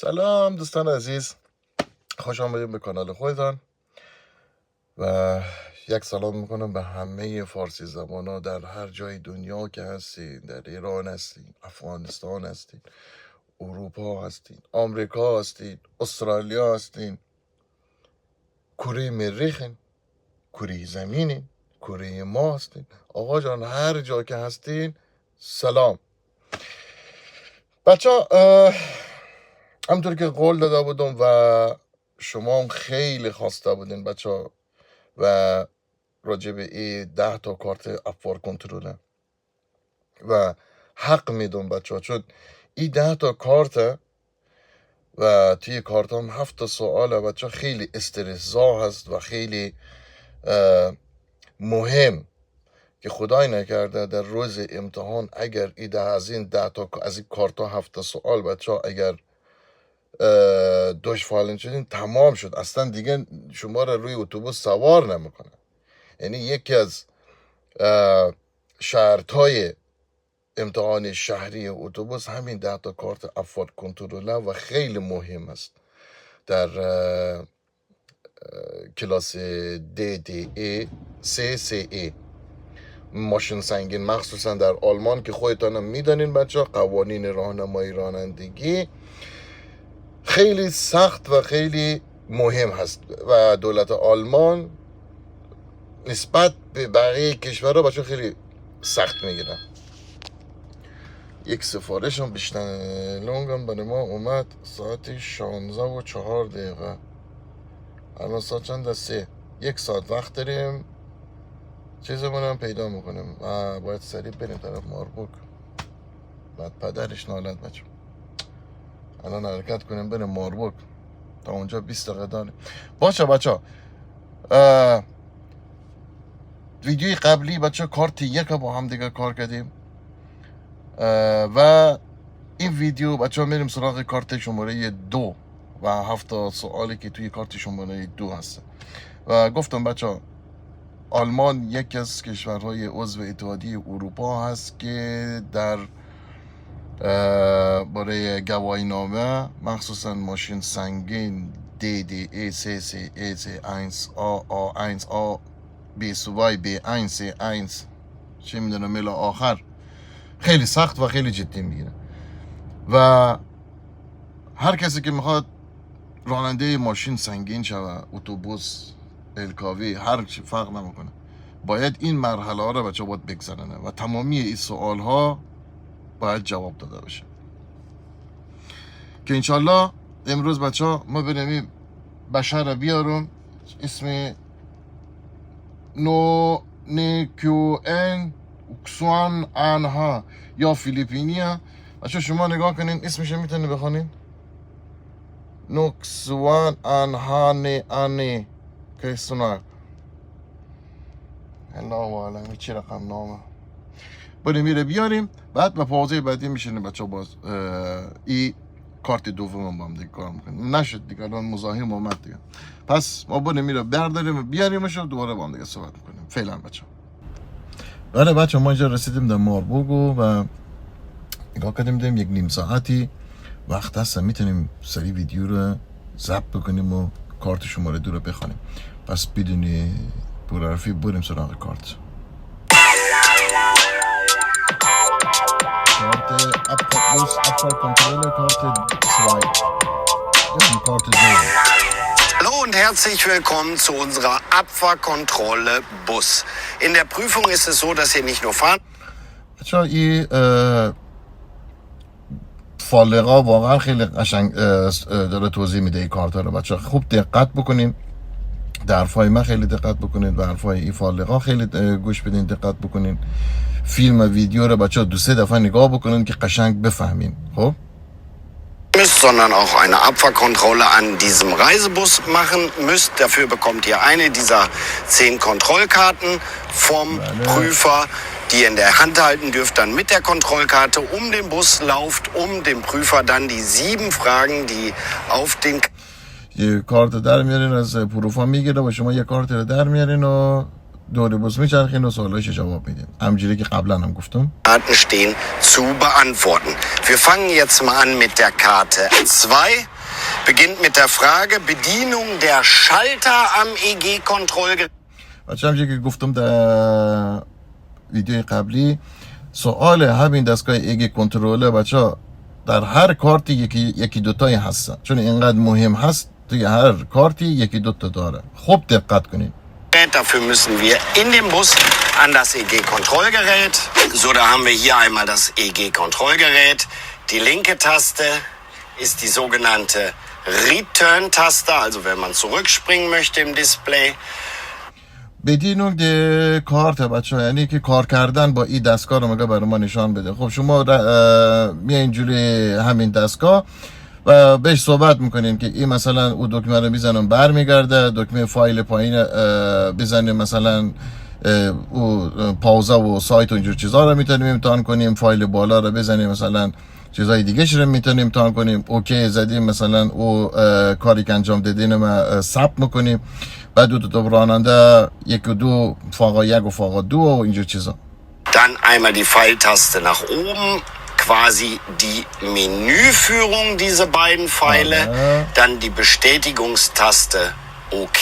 سلام دوستان عزیز، خوش آمدید به کانال خودتان و یک سلام میکنم به همه فارسی زبان ها در هر جای دنیا که هستین. در ایران هستین، افغانستان هستین، اروپا هستین، آمریکا هستین، استرالیا هستین، کره مریخین، کره زمینین، کره ما هستین. آقا جان هر جا که هستین سلام. بچه همطور که قول داده بودم و شما هم خیلی خواسته بودین بچه و راجع به این 10 تا کارت افوار کنترله و حق میدون بچه چون این 10 تا کارت و توی کارت هم 7 تا سواله بچه، خیلی استرسزا هست و خیلی مهم که خدای نکرده در روز امتحان اگر از این 10 تا از این کارت ها 7 تا سوال بچه اگر دوش فالن شدین تمام شد، اصلا دیگه شما را روی اتوبوس سوار نمیکنه. یعنی یکی از شرطهای امتحان شهری اتوبوس همین 10 تا کارت افوار کنترله و خیلی مهم است در کلاس DDE CCE ماشین سنگین، مخصوصا در آلمان که خودتان هم میدانین بچه قوانین راهنمایی رانندگی خیلی سخت و خیلی مهم هست و دولت آلمان نسبت به بقیه کشورها بچه خیلی سخت میگیرن. یک سفارش هم بیشتر لونگم برای ما اومد ساعت 16:04. الان ساعت چند؟ 3. 1 ساعت وقت داریم چیزمون هم پیدا میکنیم و باید سریع بریم طرف ماربورگ. بعد پدرش نالد بچه. الان حرکت کنیم بریم ماربورگ، تا اونجا 20 دقیقه داریم. باشه بچه ویدیوی قبلی بچه کارت 1 با هم دیگه کار کردیم و این ویدیو بچه میریم سراغ کارت شماره 2 و 7 تا سوالی که توی کارت شماره 2 هست. و گفتم بچه آلمان یکی از کشورهای عضو اتحادیه اروپا هست که در برای گواهی نامه مخصوصا ماشین سنگین DDE CCE C1 A1 A B2 B1 C1 چه میدونم الی آخر خیلی سخت و خیلی جدی میگیره و هر کسی که میخواد راننده ماشین سنگین شوه، اتوبوس، الکاوی، هر چی فرق نمیکنه، باید این مرحله ها رو بچه باید بگذرنه و تمامی این سوال ها باید جواب داده بشه که انشالله امروز بچه ها ما بریم بشر رو بیارم اسم نو نیکیوئن اکسوان انها یا فیلیپینیه بچه. شما نگاه کنین اسمش میتونی بخونین نوکسوان انها نی انی که سنار الله عالمی چی رقم نامه. بریم میره بیاریم بعد به پازه بعدی میشینیم بچه باز ای کارت دوم با هم دیگه کار میکنیم. نشد دیگه الان مزاحم اومد دیگه، پس ما بریم میره برداریم بیاریمش و دوباره با هم دیگه صحبت میکنیم. فعلا بچه. بله بچه ما اینجا رسیدیم در ماربورگ و نگاه کردیم داریم 1 نیم ساعتی وقت هست میتونیم سری ویدیو رو ضبط بکنیم و کارت شماره 2 رو بخونیم. پس بدونی پرحرفی بریم سراغ کارت Abfahrt Kontrolle, Karte 2. Karte 2. Hallo und herzlich willkommen zu unserer Abfahrkontrolle Bus. In der Prüfung ist es so, dass ihr nicht nur fahren. بچه‌ها این فالقا واقعا خیلی قشنگ داره توضیح میده این کارت رو. بچه‌ها خوب دقت بکنین، در حرفای من خیلی دقت بکنین و حرفای این فالقا خیلی گوش بدین، دقت بکنین. فیلم و ویدیو رو بچه‌ها 2-3 دفعه نگاه بکنین که قشنگ بفهمین. خب sondern auch eine Abfahrkontrolle an diesem Reisebus machen müsst. Dafür bekommt ihr eine dieser 10 Kontrollkarten vom Prüfer, die ihr in der Hand halten dürft, dann mit der Kontrollkarte um den Bus lauft, um dem Prüfer dann die 7 Fragen, die auf den یه کارت در میارین از پروفا میگیره و شما یه کارت رو در میارین و دور بوس میچرخین و سوالایش جواب میدین همونجوری که قبلا هم گفتم. Karten stehen zu beantworten. Wir fangen jetzt mal an mit der Karte 2. Beginnt mit der Frage Bedienung der Schalter am EG-Kontrollgerät. بچه همونجوری که گفتم در ویدیوی قبلی سوال همین دستگاه ایگی کنترله بچه در هر کارتی یکی دوتایی هستن چون اینقدر مهم هست توی هر کارتی یکی دوتا داره. خوب دقت کنید. Dafür müssen wir in dem Bus an das EG-Kontrollgerät. So, da haben wir hier einmal das EG-Kontrollgerät. Die linke Taste ist die sogenannte Return-Taste, also wenn man zurückspringen möchte im Display. بدینون ده کارت بچه ها یعنی که کار کردن با این دستگاه رو مگه برای ما نشان بده. خب شما میایین جوری همین دستگاه و بهش صحبت میکنین که این مثلا او دکمه رو میزنم برمیگرده، دکمه فایل پایین بزنیم مثلا او پاوزه و سایت و اینجور چیزا رو میتونیم امتحان کنیم، فایل بالا رو بزنیم مثلا چیزای دیگه رو میتونیم امتحان کنیم. اوکی زدیم مثلا او کاری که انجام دادین ما ثبت میکنیم، بعد دو راننده یک و دو فاقا یک و فاقا دو و اینجور چیزا. Dann einmal die Pfeiltaste nach oben, quasi die Menüführung, diese beiden Pfeile. Dann die Bestätigungstaste OK.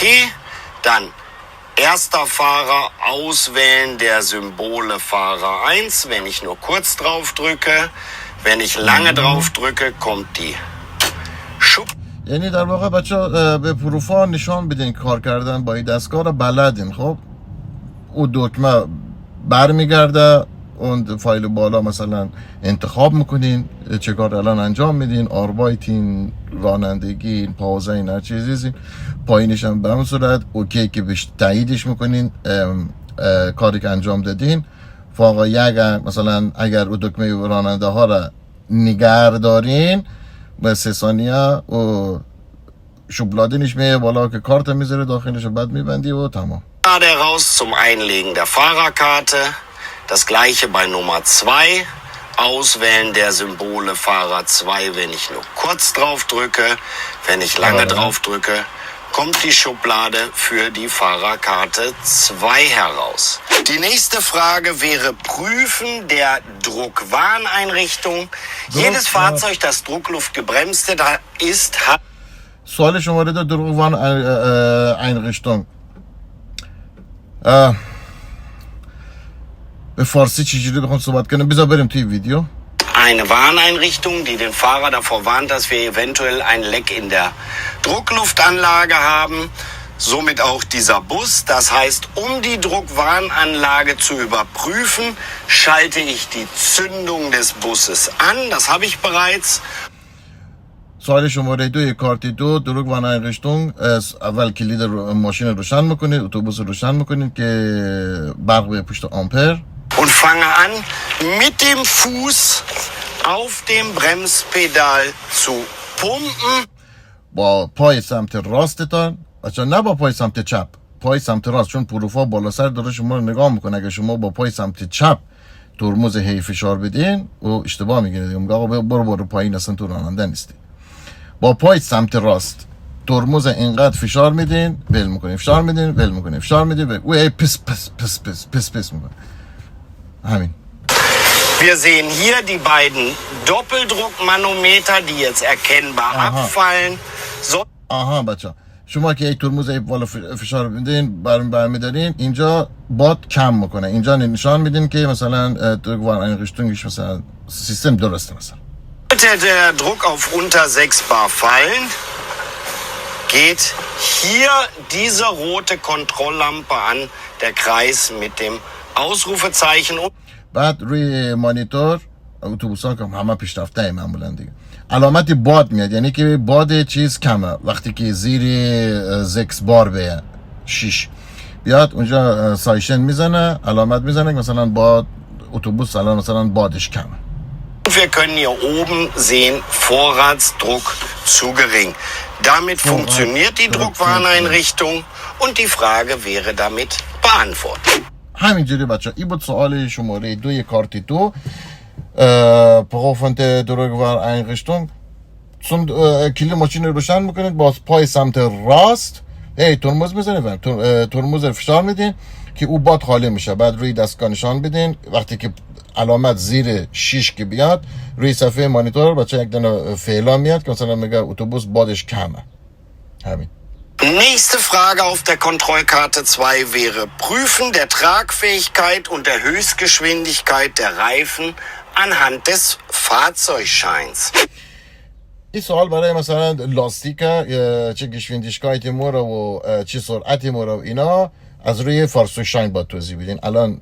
Dann erster Fahrer auswählen der Symbole Fahrer 1, wenn ich nur kurz drauf drücke. Wenn ich lange drauf drücke, kommt die Schub. یعنی در واقع بچه به پروفا نشان بدین کار کردن با این دستگاه رو بلدین. خب او دکمه برمیگرده، اون فایل بالا مثلا انتخاب میکنین چه کار الان انجام میدین، آربایتین، رانندگی، پاوزه، این هر چیزی. پایینش هم به همون صورت اوکی که بهش تاییدش میکنین کاری که انجام دادین. فاقا یک مثلا اگر او دکمه راننده ها را نگر دارین به 3 ثانیه و شوبلادینش میه بالا که کارت میذاره داخلش رو بعد میبندی و تمام. Raus zum Einlegen der Fahrerkarte. Das gleiche bei Nummer 2. Auswählen der Symbole Fahrer 2, wenn ich nur kurz drauf drücke. Wenn ich lange drauf drücke, kommt die Schublade für die Fahrerkarte 2 heraus. Die nächste Frage wäre Prüfen der Druckwarneinrichtung. Jedes Fahrzeug, das druckluftgebremste da ist, hat... سوال شماره 2 Druckwarneinrichtung. به فارسی چجوری بخوام صحبت کنم؟ بذار بریم توی ویدیو. Eine Warneinrichtung, die den Fahrer davor warnt, dass wir eventuell ein Leck in der Druckluftanlage haben. Somit auch dieser Bus. Das heißt, um die Druckwarnanlage zu überprüfen, schalte ich die Zündung des Busses an. Das habe ich bereits. سوال شماره 2 کارت 2 Druckwarneinrichtung. اول کلید ماشین رو روشن میکنید، اتوبوس رو روشن میکنید که برق به پشت آمپر. Und fange an, mit dem Fuß auf dem Bremspedal zu pumpen. با پای سمت راستتان، اصلا نه با پای سمت چپ، پای سمت راست، چون پروفا بالا سر داره شما رو نگاه میکنه. اگه شما با پای سمت چپ ترمز هی فشار بدین و اشتباه میگیرید، میگه آقا برو پایین، اصلا تو راننده نیستی. با پای سمت راست ترمز اینقدر فشار میدین، ول میکنین، فشار میدین، ول میکنین، فشار میدین و ای پس پس پس پس پس پس میکنه. همین. Wir sehen hier die beiden Doppeldruckmanometer, die jetzt erkennbar abfallen. آها بچه شما که یک ترمز ای بالا فشار میدین برمیدارین، اینجا باد کم میکنه. اینجا نشان میدین که مثلا Druckwarneinrichtungش مثلا سیستم درسته. مثلا Sollte der Druck auf unter 6 bar fallen, geht hier diese rote Kontrolllampe an, der Kreis mit dem Ausrufezeichen. بعد روی مانیتور اتوبوس‌ها که همه پیشرفته معمولا دیگه علامت باد میاد، یعنی که باد چیز کمه. وقتی که زیر 6 بار به 6 بیاد اونجا سایشن میزنه، علامت میزنه که مثلا باد اتوبوس الان مثلا بادش کمه. Wir können hier oben sehen, Vorratsdruck zu gering. Damit funktioniert die Druckwarneinrichtung und die Frage wäre damit beantwortet. همینجوری بچه این بود سوال شماره 2 کارت 2 پروفنت Druckwarneinrichtung. کلید ماشین رو روشن میکنید با پای سمت راست هی ترمز میزنه و ترمز رو فشار میدین که او باد خالی میشه. بعد روی دستگاه نشان بدین. وقتی که علامت زیر 6 که بیاد روی صفحه مانیتور بچه یک دونه فعلا میاد که مثلا میگه اتوبوس بادش کمه. همین. Nächste Frage auf der Kontrollkarte 2 wäre Prüfen der Tragfähigkeit und der Höchstgeschwindigkeit der Reifen anhand des Fahrzeugscheins. این سوال برای مثلا لاستیک چه گشویندیشکایتی موره و چه سرعتی موره و اینا از روی فارسوشاین با توضیح بدین. الان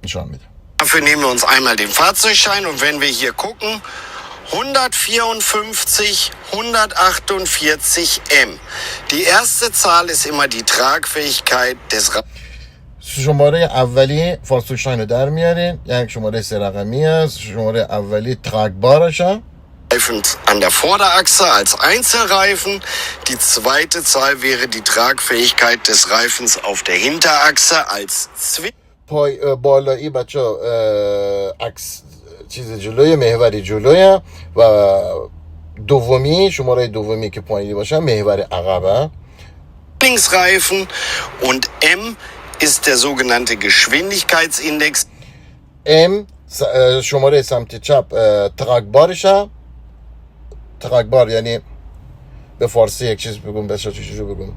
نشان میده. Dafür nehmen wir uns einmal den Fahrzeugschein und wenn wir hier gucken, 154, 148 M. Die erste Zahl ist immer die Tragfähigkeit des شماره اولی فارسوشاین رو در میارین. یک شماره 3 رقمی است. شماره اولی تراک بارشه. Reifens an der Vorderachse als Einzelreifen. Die zweite Zahl wäre die Tragfähigkeit des Reifens auf der Hinterachse als بالایی بچه چیز جلوی محور جلوی و دومی شماره دومی که پایینی باشه محور عقبه. Linksreifen und M ist der sogenannte Geschwindigkeitsindex. M شماره سمت چپ تراک بارشه. تراک بار یعنی به فارسی یک چیز بگم بچه چجوری بگم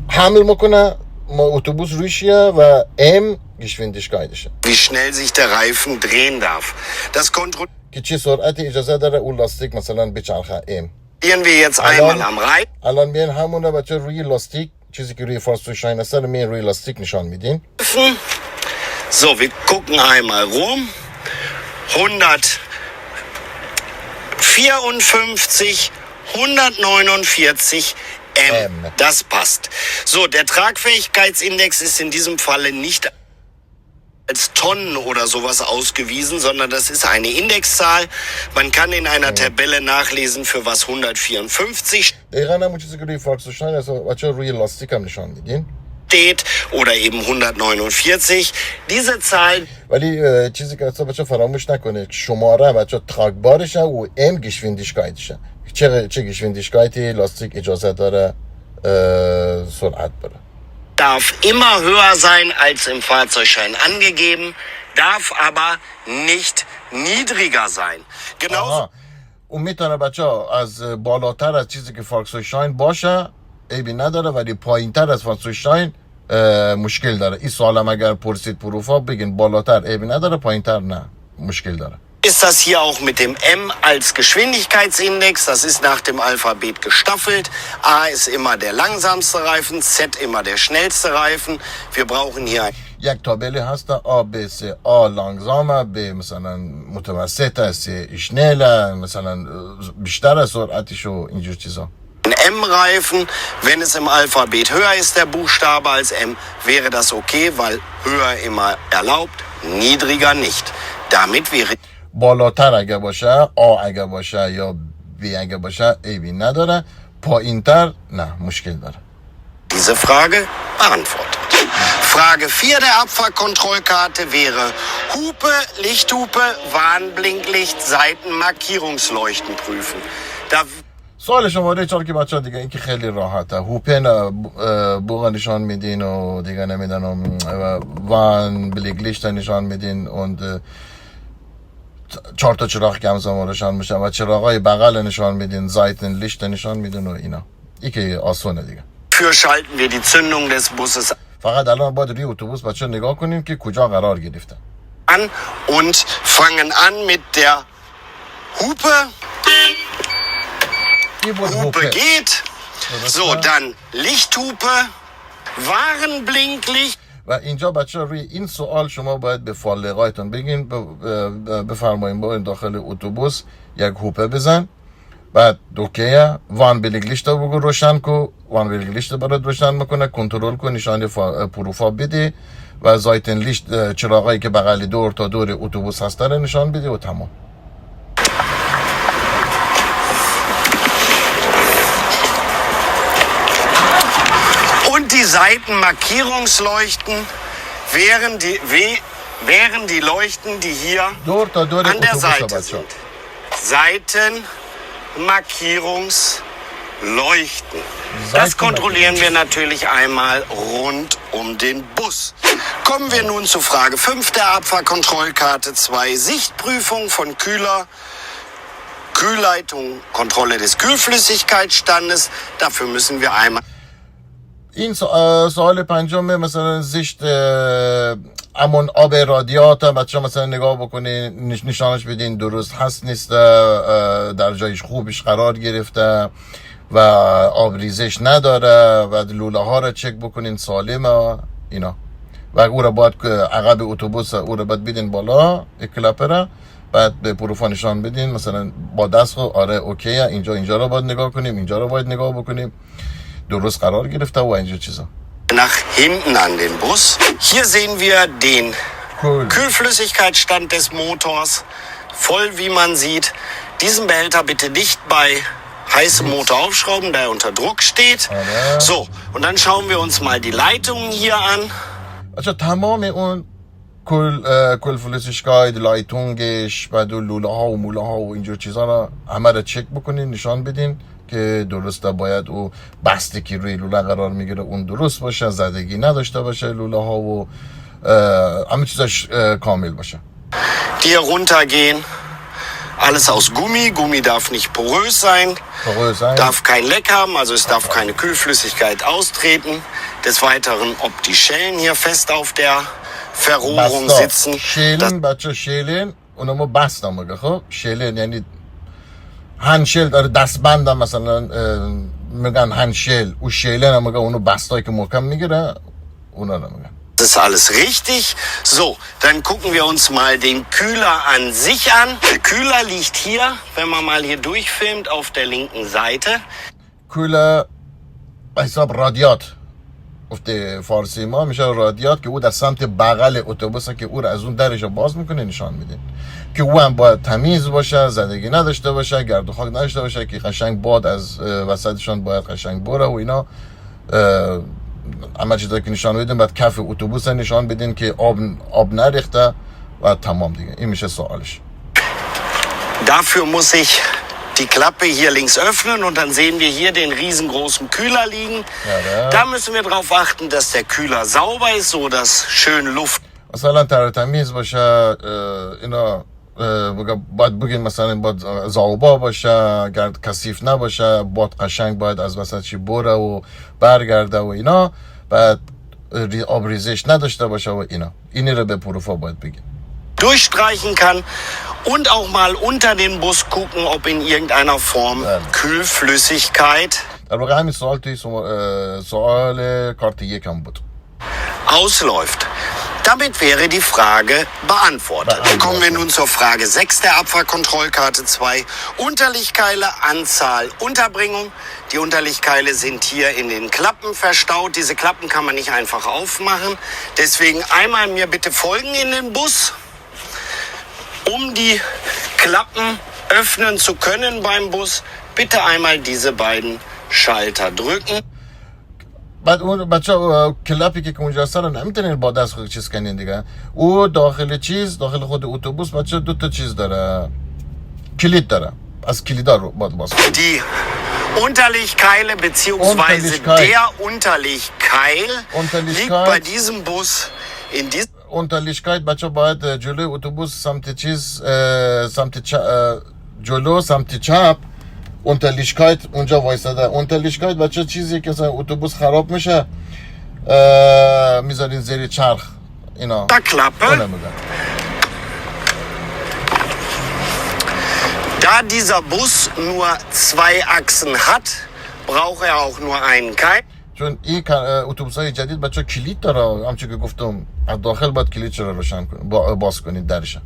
حمل میکنه ما اتوبوس رویشیه و M Geschwindigkeitشه. Wie schnell sich der Reifen drehen darf. Das که چه سرعتی اجازه داره اون لاستیک مثلا بچرخه M. kontrollieren wir jetzt einmal am Reifen. الان میان همونه بچه روی لاستیک چیزی که روی فارسوشاین هست رو میان روی لاستیک نشان میدین. So, wir gucken einmal rum. 154, 149 M. Das passt. So, der Tragfähigkeitsindex ist in diesem Falle nicht als Tonnen oder sowas ausgewiesen, sondern das ist eine Indexzahl. Man kann in einer Tabelle nachlesen, für was 154 دقیقا همون چیزی که روی فارسوشاین هست بچه روی لاستیک هم نشان میدین steht oder eben 149. Diese Zahl ولی چیزی که اصلا بچه فراموش نکنه شماره بچه تراک بارشه و M گشویندیشکایتشه. چه گشویندیشکایتی لاستیک اجازه داره سرعت بره. darf immer höher sein als im Fahrzeugschein angegeben, darf aber nicht niedriger sein. Genauso اون میتونه بچه از بالاتر از چیزی که فارسوشاین باشه عیبی نداره ولی پایین تر از فارسوشاین مشکل داره. این سوالم اگر پرسید پروفا بگین بالاتر عیبی نداره پایین تر نه مشکل داره. ist das hier auch mit dem M als Geschwindigkeitsindex. Das ist nach dem Alphabet gestaffelt. A ist immer der langsamste Reifen, Z immer der schnellste Reifen. Wir brauchen hier یک تابلی هست A B C A لانگزامه B مثلا متوسطه C اشنیله مثلا بیشتر از سرعتش و اینجور چیزا. einen M-Reifen. Wenn es im Alphabet höher ist, der Buchstabe als M, wäre das okay, weil höher immer erlaubt, niedriger nicht. Damit wäre بالاتر اگه باشه A اگه باشه یا B اگه باشه عیبی نداره پایینتر نه مشکل داره. diese Frage beantwortet. Frage 4 der Abfahrtkontrollkarte wäre Hupe, Lichthupe, Warnblinklicht, Seitenmarkierungsleuchten prüfen. Da سوال شماره 4 که بچه ها دیگه این که خیلی راحته. هوپن بوغ نشان میدین و دیگه نمیدنم وان بلیگلیشت نشان میدین و 4 تا چراغ که همزمان روشن میشن و چراغای بغل نشان میدین زایتن لیشت نشان میدین و اینا. این که آسونه دیگه. Für schalten wir die Zündung des Busses فقط الان باید روی اتوبوس بچه نگاه کنیم که کجا قرار گرفته. an und fangen an mit der Hupe. Hupe geht. So, dann Lichthupe, Warnblinklicht. و اینجا بچه روی این سوال شما باید به فالقایتون بگین بفرمایین با این داخل اتوبوس یک هوپه بزن بعد دوکیه وان بلیگلیشت رو بگو روشن کو وان بلیگلیشت برات روشن میکنه کنترل کن نشان پروفا بده و زایتن لیشت چراغایی که بغل دور تا دور اتوبوس هسته رو نشان بده و تمام. Und die Seitenmarkierungsleuchten wären die Leuchten, die hier an der Seite sind. Seitenmarkierungsleuchten. leuchten. Das kontrollieren wir natürlich einmal rund um den Bus. Kommen wir nun zu Frage 5 der Abfahrkontrollkarte 2. Sichtprüfung von Kühler, Kühlleitung, Kontrolle des Kühlflüssigkeitsstandes. Dafür müssen wir einmal... این سوال پنجمه، مثلا زشت همون آب رادیات بچه مثلا نگاه بکنین، نشانش بدین درست هست نیست، در جایش خوبش قرار گرفته و آب ریزش نداره و لوله ها رو چک بکنین سالمه اینا، و او رو باید عقب اتوبوس او رو باید بدین بالا کلاپره، بعد به پروفا نشان بدین مثلا با دست خود آره اوکیه، اینجا رو باید نگاه کنیم، اینجا رو باید نگاه بکنیم، درست قرار گرفته و اینجا چیزا. Nach hinten an den Bus. Hier sehen wir den Kühlflüssigkeitsstand des Motors. Voll, wie man sieht. Diesen Behälter bitte nicht bei heißem Motor aufschrauben, da er unter Druck steht. So, und dann schauen wir uns mal die Leitungen hier an. Also تمام اون کل فلوسیشکاید، لایتونگش، بعد لوله ها و موله ها و اینجور چیزا رو همه رو چک بکنین، نشان بدین که درسته. باید او بسته که روی لوله قرار میگیره اون درست باشه، زدگی نداشته باشه لوله ها و همه چیزاش کامل باشه. Die hier runtergehen, alles aus Gummi. Gummi darf nicht porös sein, darf kein Leck haben, also es darf keine Kühlflüssigkeit austreten. Des Weiteren, ob die Schellen hier fest auf der Verrohrung sitzen. شیلن بچه شیلن اونو ما بستم مگه. خب شیلن یعنی هنشل داره، دستبندم مثلا میگن هنشل، او شیلن هم میگن اونو بستایی که محکم میگیره اونا رو میگن. Das ist alles richtig. So, dann gucken wir uns mal den Kühler an sich an. Der Kühler liegt hier, wenn man mal hier durchfilmt, auf der linken Seite. Kühler به حساب رادیات گفته فارسی ما میشه رادیات، که او در سمت بغل اتوبوسه که او رو از اون درش باز میکنه نشان میده که او هم باید تمیز باشه، زدگی نداشته باشه، گرد و خاک نداشته باشه، که قشنگ باد از وسطشان باید قشنگ بره و اینا. اما چیزایی که نشان بدین بعد کف اتوبوس نشان بدین که آب نریخته و تمام دیگه. این میشه سوالش. Dafür muss ich die Klappe hier links öffnen und dann sehen wir hier den riesengroßen Kühler liegen. Ja, da müssen wir darauf achten, dass der Kühler sauber ist, so dass schön Luft. مثلا تمیز باشه، اینا باید بگیم مثلا باید زاوبا باشه، گرد کثیف نباشه، باد قشنگ باید از وسط چی بره و برگرده و اینا، بعد آب ریزش نداشته باشه و اینا. اینی رو به پروفا باید بگیم. Durchstreichen kann und auch mal unter den Bus gucken, ob in irgendeiner Form Kühlflüssigkeit در واقع همین سوال توی سوال کارت یکم بود. Ausläuft. Damit wäre die Frage beantwortet. Kommen wir nun zur Frage 6 der Abfahrkontrollkarte 2. Unterlichtkeile, Anzahl, Unterbringung. Die Unterlichtkeile sind hier in den Klappen verstaut. Diese Klappen kann man nicht einfach aufmachen. Deswegen einmal mir bitte folgen in den Bus. Um die Klappen öffnen zu können beim Bus, bitte einmal diese beiden Schalter drücken. بعد اون بچه کلاپی که اونجا سر نمیتونین با دست خود چیز کنین دیگه. او داخل خود اتوبوس بچه دو تا چیز داره، کلید داره، از کلیدا رو باید باز کنین. Die Unterlichtkeile beziehungsweise der Unterlichtkeil liegt bei diesem Bus in diesem Unterlichtkeit بچه باید جلوی اتوبوس سمت چیز جلو سمت چپ Unterlichtkeit اونجا وایساده. Unterlichtkeit بچه چیزی که اتوبوس خراب میشه میذارین زیر چرخ اینا. Da dieser Bus nur 2 Achsen hat, braucht er auch nur einen Keil. چون این اتوبوس‌های جدید بچه کلید داره، همچون که گفتم از داخل باید کلید رو روشن کنید، باز کنید درش.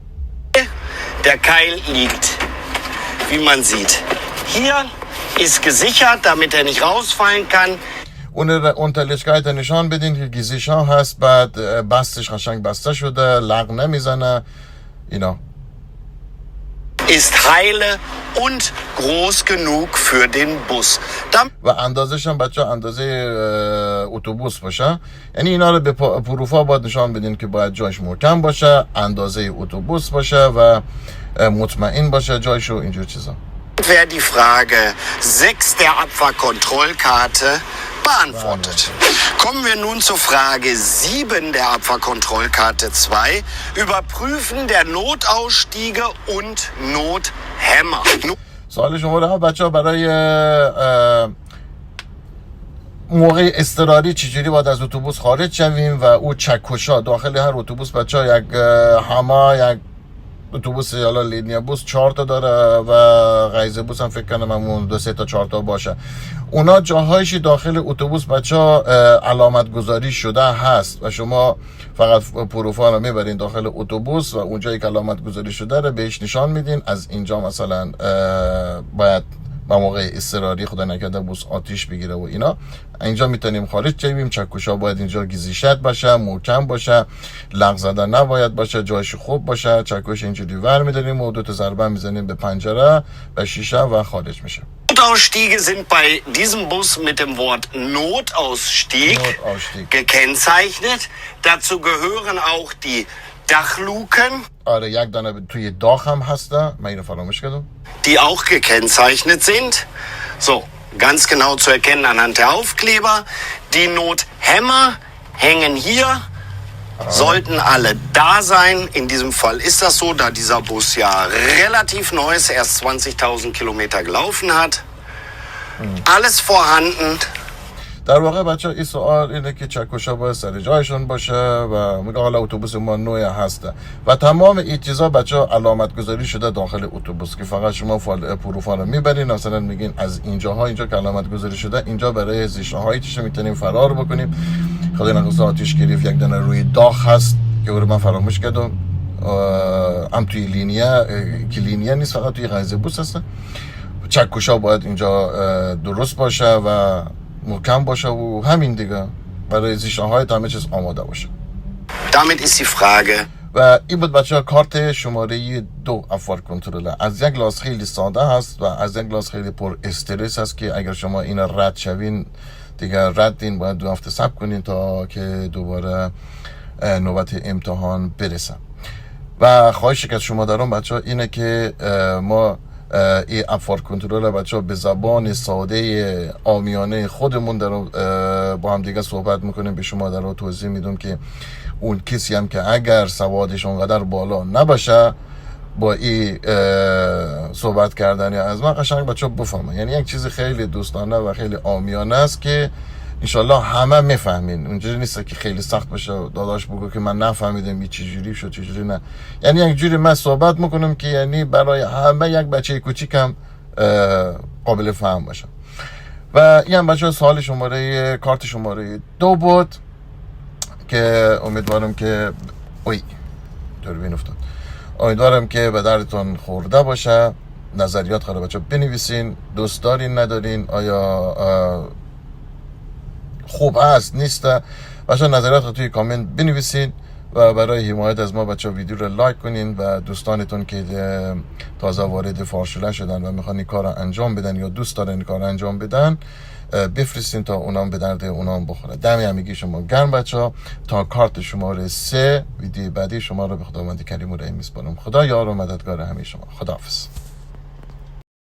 Der Keil liegt, wie man sieht, hier ist gesichert, damit er nicht rausfallen kann. اون Unterlichtkeit نشان بدین که گیزیشان هست، بعد بستش قشنگ بسته شده، لغ نمیزنه اینا. Ist heile und groß genug für den Bus. و اندازش هم بچه اندازه اتوبوس باشه، یعنی اینا رو به پروفا باید نشان بدین که باید جایش محکم باشه، اندازه اتوبوس باشه و مطمئن باشه جایش و اینجور چیزا. wäre die Frage 6 der Abfahrkontrollkarte beantwortet. Kommen wir nun zur Frage 7 der Abfahrkontrollkarte 2. Überprüfen der Notausstiege und Nothämmer. سوال شماره ها بچه ها برای موقع اضطراری چجوری باید از اتوبوس خارج شویم و او چکشا داخل هر اتوبوس بچه ها یک هما یک اتوبوس حالا لینیا بوس 4 تا داره و غیزه بوس هم فکر کنم همون 2 3 تا 4 تا باشه. اونا جاهایشی داخل اتوبوس بچه‌ها علامت گذاری شده هست و شما فقط پروفا رو میبرین داخل اتوبوس و اونجایی که علامت گذاری شده رو بهش نشان میدین. از اینجا مثلا باید با موقع اضطراری خدا نکرده بوس آتیش بگیره و اینا اینجا میتونیم خارج شویم. چکشا باید اینجا گیزیشت باشه، محکم باشه، لغ زده نباید باشه، جایش خوب باشه. چکش اینجوری ور میداریم و 2 تا ضربه میزنیم به پنجره و شیشه و خارج میشه. Notausstiege sind bei diesem Bus mit dem Wort Notausstieg gekennzeichnet. Dazu gehören auch die Dachluken. آره یک دانه توی داخ هم هسته، من اینو فراموش کردم. Die auch gekennzeichnet sind. So, ganz genau zu erkennen anhand der Aufkleber. Die Nothämmer hängen hier. Sollten alle da sein. In diesem Fall ist das so, da dieser Bus ja relativ neu ist, erst 20.000 Kilometer gelaufen hat. Alles vorhanden. در واقع بچه این سوال اینه که چکشا باید سر جایشون باشه و میگه حالا اتوبوس ما نوع هسته و تمام این چیزا بچه علامت گذاری شده داخل اتوبوس که فقط شما پروفا رو میبرین. مثلا میگین از اینجاها اینجا که علامت گذاری شده اینجا برای زیشه های چیشه میتونیم فرار بکنیم. خدای نخواسته آتیش گرفت یک دانه روی داغ هست که رو من فراموش کردم هم توی لینیا که لینیا نیست فقط توی غیزه بوس هست. چکشا باید اینجا درست باشه و محکم باشه و همین دیگه برای زیشه های همه چیز آماده باشه. Damit ist die Frage. و این بود بچه ها کارت شماره 2 افار کنترل. از یک لحاظ خیلی ساده هست و از یک لحاظ خیلی پر استرس هست که اگر شما این رد شوین دیگه ردین باید 2 هفته صبر کنین تا که دوباره نوبت امتحان برسه. و خواهشی که از شما دارم بچه ها اینه که ما این افار کنترل بچه ها به زبان ساده عامیانه خودمون با هم دیگه صحبت میکنیم. به شما در توضیح میدم که اون کسی هم که اگر سوادش اونقدر بالا نباشه با این صحبت کردن یا از من قشنگ بچه ها بفهمه. یعنی یک چیز خیلی دوستانه و خیلی عامیانه است که انشالله همه میفهمین. اونجوری نیست که خیلی سخت باشه داداش بگو که من نفهمیدم این چجوری شد چجوری نه. یعنی یک جوری من صحبت میکنم که یعنی برای همه یک بچه کوچیک هم قابل فهم باشه. و این هم بچه سوال شماره کارت شماره 2 بود که امیدوارم که دوربین افتاد. امیدوارم که به دردتون خورده باشه. نظریات خاله بچه بنویسین. دوست دارین ندارین، آیا خوب هست نیسته، بچه نظریات رو توی کامنت بنویسین و برای حمایت از ما بچه ویدیو رو لایک کنین و دوستانتون که تازه وارد فارشله شدن و میخوان این کار رو انجام بدن یا دوست دارن این کار رو انجام بدن بفرستین تا اونام به درد اونام بخوره. دمی همگی شما گرم بچه ها. تا کارت شماره 3 ویدیو بعدی شما رو به خداوند کریم و رحیم میسپارم. خدا یار و مددگار همه شما. خداحافظ.